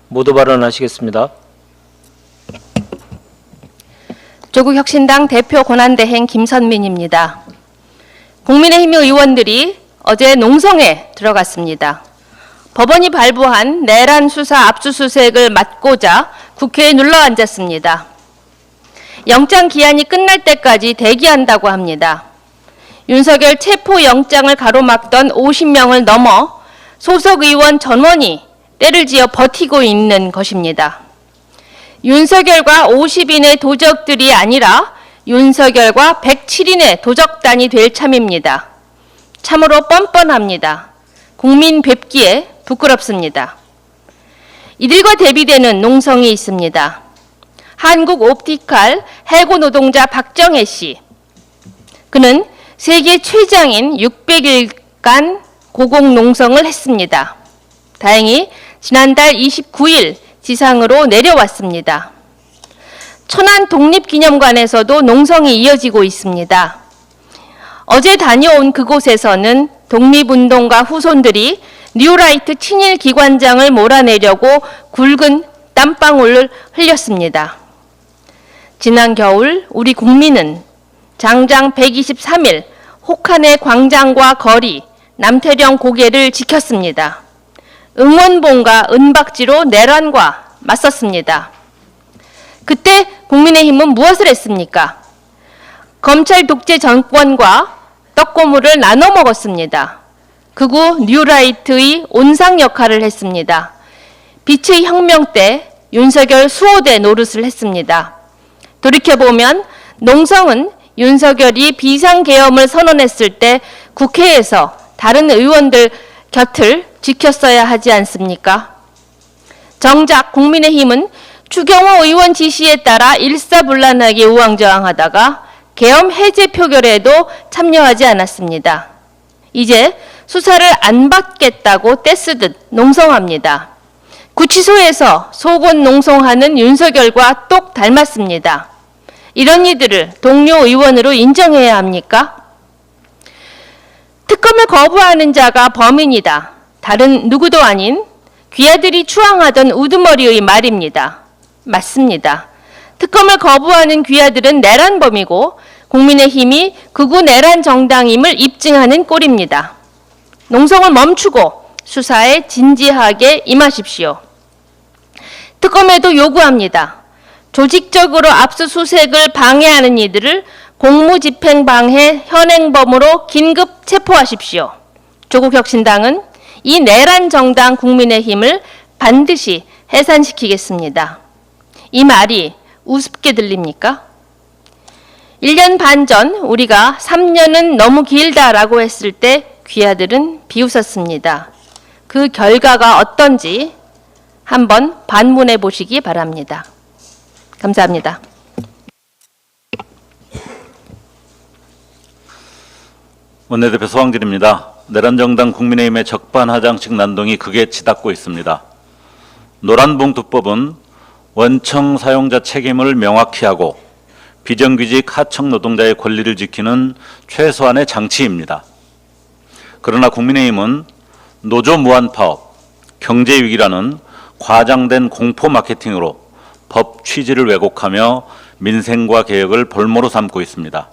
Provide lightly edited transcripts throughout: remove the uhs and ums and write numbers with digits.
모두 발언하시겠습니다. 조국혁신당 대표 권한대행 김선민입니다. 국민의힘 의원들이 어제 농성에 들어갔습니다. 법원이 발부한 내란 수사 압수수색을 맡고자 국회에 눌러앉았습니다. 영장 기한이 끝날 때까지 대기한다고 합니다. 윤석열 체포영장을 가로막던 50명을 넘어 소속 의원 전원이 때를 지어 버티고 있는 것입니다. 윤석열과 50인의 도적들이 아니라 윤석열과 107인의 도적단이 될 참입니다. 참으로 뻔뻔합니다. 국민 뵙기에 부끄럽습니다. 이들과 대비되는 농성이 있습니다. 한국옵티칼 해고 노동자 박정혜 씨. 그는 세계 최장인 600일간 고공농성을 했습니다. 다행히 지난달 29일 지상으로 내려왔습니다. 천안 독립기념관에서도 농성이 이어지고 있습니다. 어제 다녀온 그곳에서는 독립운동가 후손들이 뉴라이트 친일 기관장을 몰아내려고 굵은 땀방울을 흘렸습니다. 지난 겨울 우리 국민은 장장 123일 혹한의 광장과 거리, 남태령 고개를 지켰습니다. 응원봉과 은박지로 내란과 맞섰습니다. 그때 국민의힘은 무엇을 했습니까? 검찰 독재 정권과 떡고물을 나눠 먹었습니다. 극우 뉴라이트의 온상 역할을 했습니다. 빛의 혁명 때 윤석열 수호대 노릇을 했습니다. 돌이켜보면 농성은 윤석열이 비상계엄을 선언했을 때 국회에서 다른 의원들 곁을 지켰어야 하지 않습니까? 정작 국민의힘은 추경호 의원 지시에 따라 일사불란하게 우왕좌왕하다가 계엄 해제 표결에도 참여하지 않았습니다. 이제 수사를 안 받겠다고 떼쓰듯 농성합니다. 구치소에서 속옷 농성하는 윤석열과 똑 닮았습니다. 이런 이들을 동료 의원으로 인정해야 합니까? 특검을 거부하는 자가 범인이다. 다른 누구도 아닌 귀하들이 추앙하던 우두머리의 말입니다. 맞습니다. 특검을 거부하는 귀하들은 내란범이고 국민의힘이 극우 내란 정당임을 입증하는 꼴입니다. 농성을 멈추고 수사에 진지하게 임하십시오. 특검에도 요구합니다. 조직적으로 압수수색을 방해하는 이들을 공무집행방해 현행범으로 긴급 체포하십시오. 조국혁신당은 이 내란 정당 국민의힘을 반드시 해산시키겠습니다. 이 말이 우습게 들립니까? 1년 반 전 우리가 3년은 너무 길다라고 했을 때 귀하들은 비웃었습니다. 그 결과가 어떤지 한번 반문해 보시기 바랍니다. 감사합니다. 원내대표 소황길입니다. 내란정당 국민의힘의 적반하장식 난동이 극에 치닫고 있습니다. 노란봉투법은 원청 사용자 책임을 명확히 하고 비정규직 하청 노동자의 권리를 지키는 최소한의 장치입니다. 그러나 국민의힘은 노조 무한파업, 경제위기라는 과장된 공포 마케팅으로 법 취지를 왜곡하며 민생과 개혁을 볼모로 삼고 있습니다.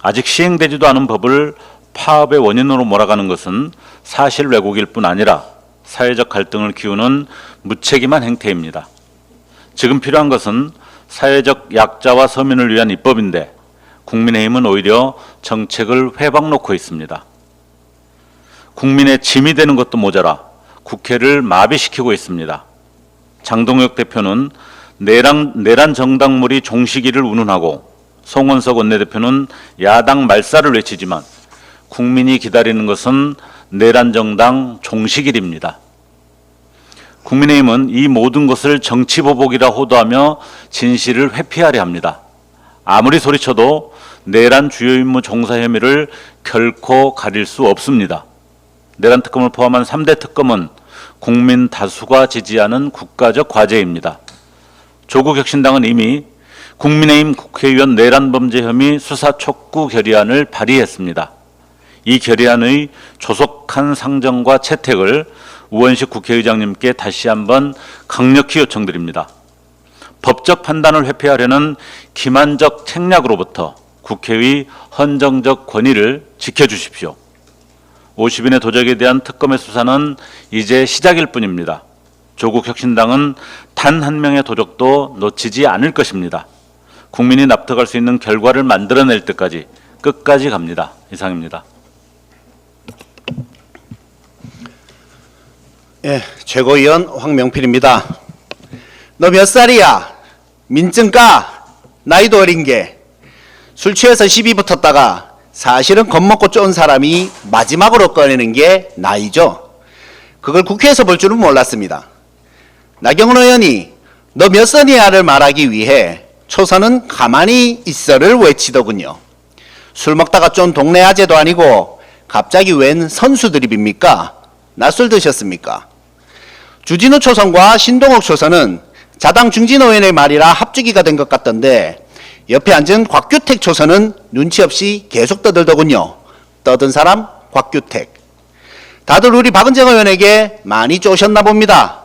아직 시행되지도 않은 법을 파업의 원인으로 몰아가는 것은 사실 왜곡일 뿐 아니라 사회적 갈등을 키우는 무책임한 행태입니다. 지금 필요한 것은 사회적 약자와 서민을 위한 입법인데 국민의힘은 오히려 정책을 회방 놓고 있습니다. 국민의 짐이 되는 것도 모자라 국회를 마비시키고 있습니다. 장동혁 대표는 내란 정당물이 종시기를 운운하고 송원석 원내대표는 야당 말살을 외치지만 국민이 기다리는 것은 내란 정당 종시길입니다. 국민의힘은 이 모든 것을 정치보복이라 호도하며 진실을 회피하려 합니다. 아무리 소리쳐도 내란 주요 임무 종사 혐의를 결코 가릴 수 없습니다. 내란 특검을 포함한 3대 특검은 국민 다수가 지지하는 국가적 과제입니다. 조국혁신당은 이미 국민의힘 국회의원 내란범죄 혐의 수사 촉구 결의안을 발의했습니다. 이 결의안의 조속한 상정과 채택을 우원식 국회의장님께 다시 한번 강력히 요청드립니다. 법적 판단을 회피하려는 기만적 책략으로부터 국회의 헌정적 권위를 지켜주십시오. 50인의 도적에 대한 특검의 수사는 이제 시작일 뿐입니다. 조국 혁신당은 단 한 명의 도적도 놓치지 않을 것입니다. 국민이 납득할 수 있는 결과를 만들어낼 때까지 끝까지 갑니다. 이상입니다. 예, 최고위원 황명필입니다. 너 몇 살이야? 민증 까? 나이도 어린 게. 술 취해서 시비 붙었다가 사실은 겁먹고 쫀 사람이 마지막으로 꺼내는 게 나이죠. 그걸 국회에서 볼 줄은 몰랐습니다. 나경원 의원이 너 몇 살이야를 말하기 위해 초선은 가만히 있어를 외치더군요. 술 먹다가 쫀 동네 아재도 아니고 갑자기 웬 선수 드립입니까? 낮술 드셨습니까? 주진우 초선과 신동욱 초선은 자당 중진호 의원의 말이라 합주기가 된 것 같던데 옆에 앉은 곽규택 초선은 눈치 없이 계속 떠들더군요. 떠든 사람 곽규택. 다들 우리 박은정 의원에게 많이 쪼셨나 봅니다.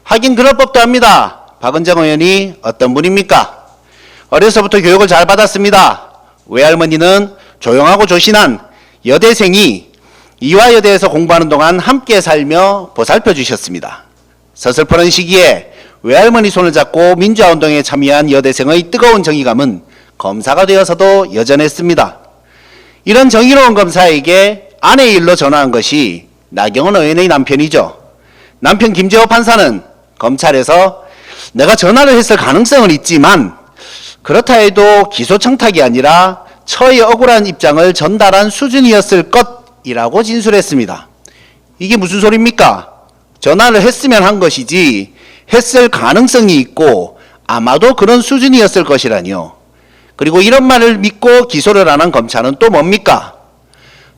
하긴 그럴 법도 합니다. 박은정 의원이 어떤 분입니까? 어려서부터 교육을 잘 받았습니다. 외할머니는 조용하고 조신한 여대생이 이화여대에서 공부하는 동안 함께 살며 보살펴 주셨습니다. 서슬퍼런 시기에 외할머니 손을 잡고 민주화운동에 참여한 여대생의 뜨거운 정의감은 검사가 되어서도 여전했습니다. 이런 정의로운 검사에게 아내의 일로 전화한 것이 나경원 의원의 남편이죠. 남편 김재호 판사는 검찰에서 내가 전화를 했을 가능성은 있지만 그렇다 해도 기소 청탁이 아니라 처의 억울한 입장을 전달한 수준이었을 것이라고 진술했습니다. 이게 무슨 소리입니까? 전화를 했으면 한 것이지 했을 가능성이 있고 아마도 그런 수준이었을 것이라니요. 그리고 이런 말을 믿고 기소를 안 한 검찰은 또 뭡니까?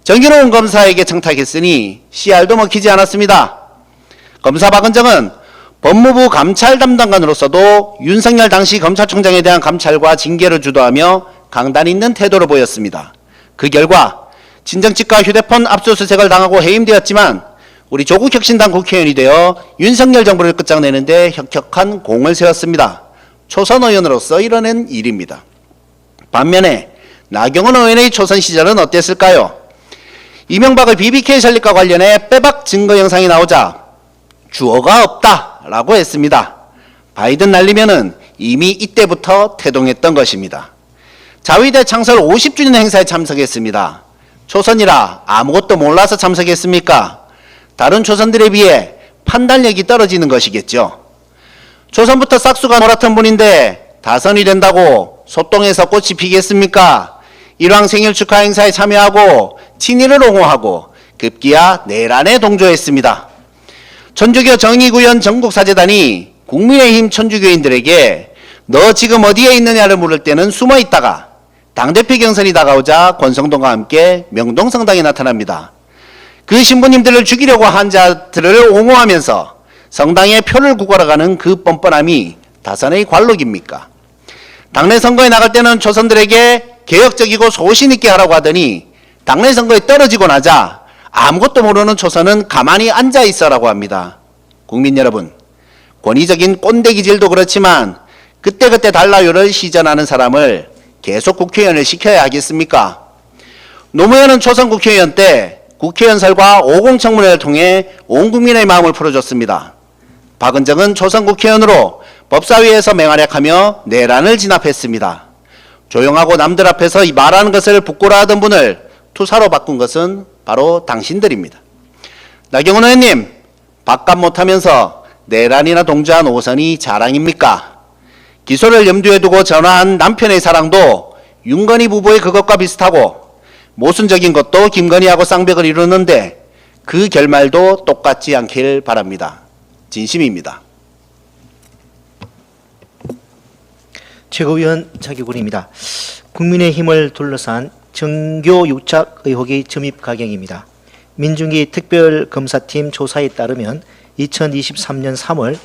정의로운 검사에게 청탁했으니 씨알도 먹히지 않았습니다. 검사 박은정은 법무부 감찰 담당관으로서도 윤석열 당시 검찰총장에 대한 감찰과 징계를 주도하며 강단 있는 태도를 보였습니다. 그 결과 친정집과 휴대폰 압수수색을 당하고 해임되었지만 우리 조국 혁신당 국회의원이 되어 윤석열 정부를 끝장내는 데 혁혁한 공을 세웠습니다. 초선 의원으로서 이뤄낸 일입니다. 반면에 나경원 의원의 초선 시절은 어땠을까요? 이명박의 BBK 설립과 관련해 빼박 증거 영상이 나오자 주어가 없다라고 했습니다. 바이든 날리면은 이미 이때부터 태동했던 것입니다. 자위대 창설 50주년 행사에 참석했습니다. 초선이라 아무것도 몰라서 참석했습니까? 다른 초선들에 비해 판단력이 떨어지는 것이겠죠. 초선부터 싹수가 놀았던 분인데 다선이 된다고 소똥에서 꽃이 피겠습니까? 일왕 생일 축하 행사에 참여하고 친일을 옹호하고 급기야 내란에 동조했습니다. 천주교 정의구현 전국사재단이 국민의힘 천주교인들에게 너 지금 어디에 있느냐를 물을 때는 숨어 있다가 당대표 경선이 다가오자 권성동과 함께 명동성당에 나타납니다. 그 신부님들을 죽이려고 한 자들을 옹호하면서 성당에 표를 구걸어가는 그 뻔뻔함이 다선의 관록입니까? 당내 선거에 나갈 때는 초선들에게 개혁적이고 소신 있게 하라고 하더니 당내 선거에 떨어지고 나자 아무것도 모르는 초선은 가만히 앉아 있어라고 합니다. 국민 여러분, 권위적인 꼰대기질도 그렇지만 그때그때 달라요를 시전하는 사람을 계속 국회의원을 시켜야 하겠습니까? 노무현은 초선 국회의원 때 국회의원설과 50청문회를 통해 온 국민의 마음을 풀어줬습니다. 박은정은 초선 국회의원으로 법사위에서 맹활약하며 내란을 진압했습니다. 조용하고 남들 앞에서 말하는 것을 부끄러워하던 분을 투사로 바꾼 것은 바로 당신들입니다. 나경원 의원님, 밥값 못하면서 내란이나 동조한 오선이 자랑입니까? 기소를 염두에 두고 전화한 남편의 사랑도 윤건희 부부의 그것과 비슷하고 모순적인 것도 김건희하고 쌍벽을 이루는데 그 결말도 똑같지 않길 바랍니다. 진심입니다. 최고위원 자기군입니다. 국민의힘을 둘러싼 정교 유착 의혹이 점입 가경입니다. 민중기 특별검사팀 조사에 따르면 2023년 3월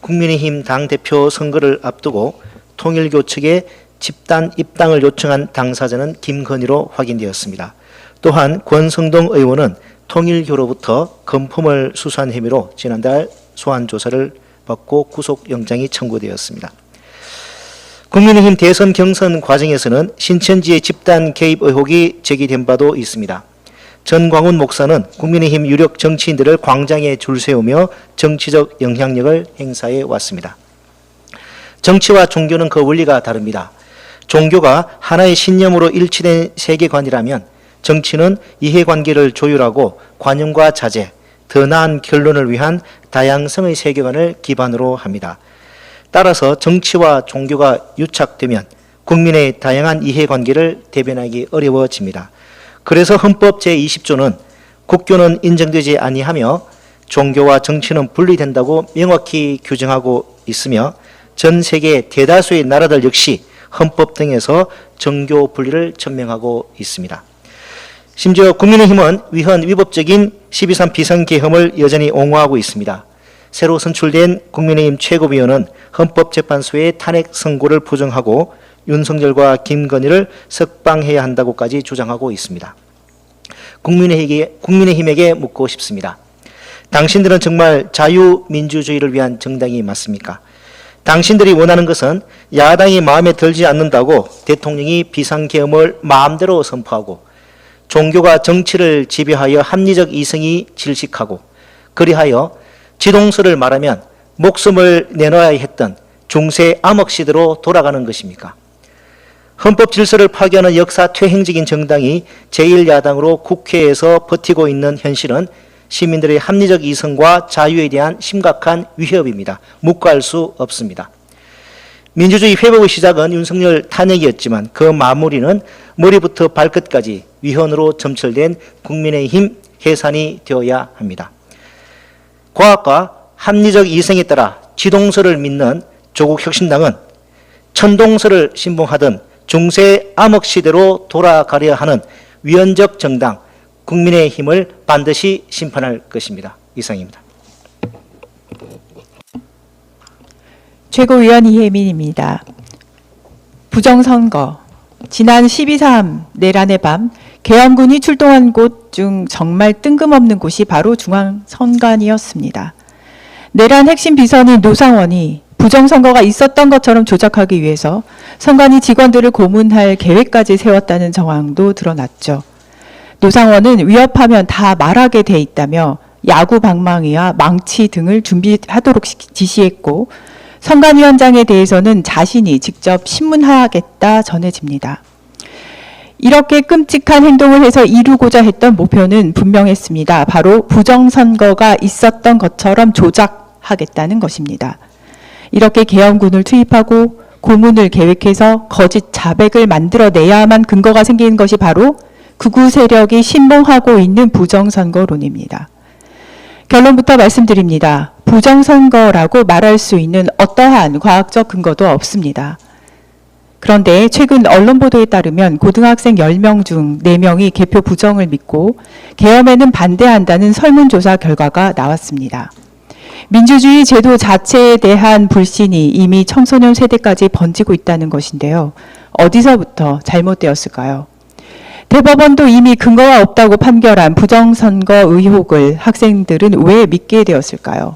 국민의힘 당대표 선거를 앞두고 통일교 측에 집단 입당을 요청한 당사자는 김건희로 확인되었습니다. 또한 권성동 의원은 통일교로부터 금품을 수수한 혐의로 지난달 소환 조사를 받고 구속영장이 청구되었습니다. 국민의힘 대선 경선 과정에서는 신천지의 집단 개입 의혹이 제기된 바도 있습니다. 전광훈 목사는 국민의힘 유력 정치인들을 광장에 줄 세우며 정치적 영향력을 행사해 왔습니다. 정치와 종교는 그 원리가 다릅니다. 종교가 하나의 신념으로 일치된 세계관이라면 정치는 이해관계를 조율하고 관용과 자제, 더 나은 결론을 위한 다양성의 세계관을 기반으로 합니다. 따라서 정치와 종교가 유착되면 국민의 다양한 이해관계를 대변하기 어려워집니다. 그래서 헌법 제20조는 국교는 인정되지 아니하며 종교와 정치는 분리된다고 명확히 규정하고 있으며 전 세계 대다수의 나라들 역시 헌법 등에서 정교 분리를 천명하고 있습니다. 심지어 국민의힘은 위헌 위법적인 12.3 비상계엄을 여전히 옹호하고 있습니다. 새로 선출된 국민의힘 최고위원은 헌법재판소의 탄핵 선고를 부정하고 윤석열과 김건희를 석방해야 한다고까지 주장하고 있습니다. 국민의힘에게 묻고 싶습니다. 당신들은 정말 자유민주주의를 위한 정당이 맞습니까? 당신들이 원하는 것은 야당이 마음에 들지 않는다고 대통령이 비상계엄을 마음대로 선포하고 종교가 정치를 지배하여 합리적 이성이 질식하고 그리하여 지동설을 말하면 목숨을 내놓아야 했던 중세 암흑시대로 돌아가는 것입니까? 헌법 질서를 파괴하는 역사 퇴행적인 정당이 제1야당으로 국회에서 버티고 있는 현실은 시민들의 합리적 이성과 자유에 대한 심각한 위협입니다. 묵과할 수 없습니다. 민주주의 회복의 시작은 윤석열 탄핵이었지만 그 마무리는 머리부터 발끝까지 위헌으로 점철된 국민의힘 해산이 되어야 합니다. 과학과 합리적 이성에 따라 지동설을 믿는 조국혁신당은 천동설을 신봉하던 중세 암흑시대로 돌아가려 하는 위헌적 정당 국민의힘을 반드시 심판할 것입니다. 이상입니다. 최고위원 이혜민입니다. 부정선거, 지난 12.3 내란의 밤 계엄군이 출동한 곳 중 정말 뜬금없는 곳이 바로 중앙선관위였습니다. 내란 핵심 비서인 노상원이 부정선거가 있었던 것처럼 조작하기 위해서 선관위 직원들을 고문할 계획까지 세웠다는 정황도 드러났죠. 노상원은 위협하면 다 말하게 돼 있다며 야구 방망이와 망치 등을 준비하도록 지시했고 선관위원장에 대해서는 자신이 직접 신문하겠다 전해집니다. 이렇게 끔찍한 행동을 해서 이루고자 했던 목표는 분명했습니다. 바로 부정선거가 있었던 것처럼 조작하겠다는 것입니다. 이렇게 계엄군을 투입하고 고문을 계획해서 거짓 자백을 만들어내야만 근거가 생기는 것이 바로 극우 세력이 신봉하고 있는 부정선거론입니다. 결론부터 말씀드립니다. 부정선거라고 말할 수 있는 어떠한 과학적 근거도 없습니다. 그런데 최근 언론 보도에 따르면 고등학생 10명 중 4명이 개표 부정을 믿고 계엄에는 반대한다는 설문조사 결과가 나왔습니다. 민주주의 제도 자체에 대한 불신이 이미 청소년 세대까지 번지고 있다는 것인데요. 어디서부터 잘못되었을까요? 대법원도 이미 근거가 없다고 판결한 부정선거 의혹을 학생들은 왜 믿게 되었을까요?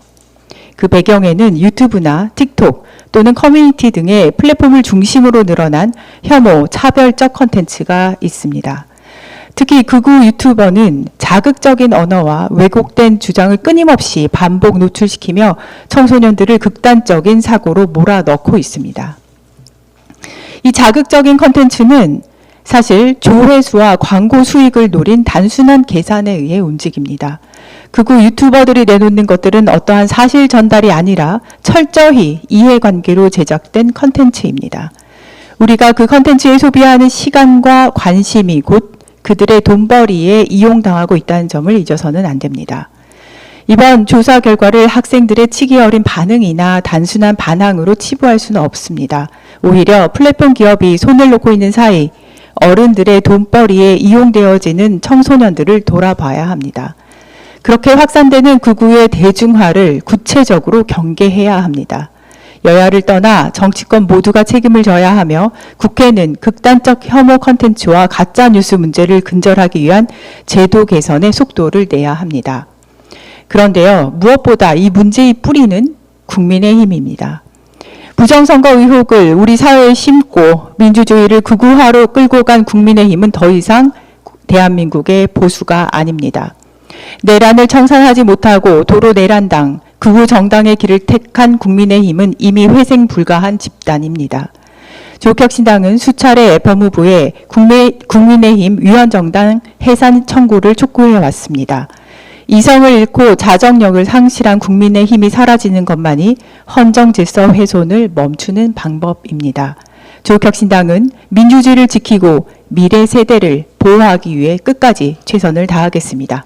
그 배경에는 유튜브나 틱톡 또는 커뮤니티 등의 플랫폼을 중심으로 늘어난 혐오, 차별적 콘텐츠가 있습니다. 특히 극우 유튜버는 자극적인 언어와 왜곡된 주장을 끊임없이 반복 노출시키며 청소년들을 극단적인 사고로 몰아넣고 있습니다. 이 자극적인 콘텐츠는 사실 조회수와 광고 수익을 노린 단순한 계산에 의해 움직입니다. 극우 유튜버들이 내놓는 것들은 어떠한 사실 전달이 아니라 철저히 이해관계로 제작된 컨텐츠입니다. 우리가 그 컨텐츠에 소비하는 시간과 관심이 곧 그들의 돈벌이에 이용당하고 있다는 점을 잊어서는 안 됩니다. 이번 조사 결과를 학생들의 치기 어린 반응이나 단순한 반항으로 치부할 수는 없습니다. 오히려 플랫폼 기업이 손을 놓고 있는 사이 어른들의 돈벌이에 이용되어지는 청소년들을 돌아봐야 합니다. 그렇게 확산되는 극우의 대중화를 구체적으로 경계해야 합니다. 여야를 떠나 정치권 모두가 책임을 져야 하며 국회는 극단적 혐오 콘텐츠와 가짜 뉴스 문제를 근절하기 위한 제도 개선의 속도를 내야 합니다. 그런데요, 무엇보다 이 문제의 뿌리는 국민의힘입니다. 부정선거 의혹을 우리 사회에 심고 민주주의를 극우화로 끌고 간 국민의힘은 더 이상 대한민국의 보수가 아닙니다. 내란을 청산하지 못하고 도로 내란당, 극우 정당의 길을 택한 국민의힘은 이미 회생 불가한 집단입니다. 조국혁신당은 수차례 법무부에 국민의힘 위원정당 해산 청구를 촉구해왔습니다. 이성을 잃고 자정력을 상실한 국민의힘이 사라지는 것만이 헌정질서 훼손을 멈추는 방법입니다. 조국혁신당은 민주주의를 지키고 미래 세대를 보호하기 위해 끝까지 최선을 다하겠습니다.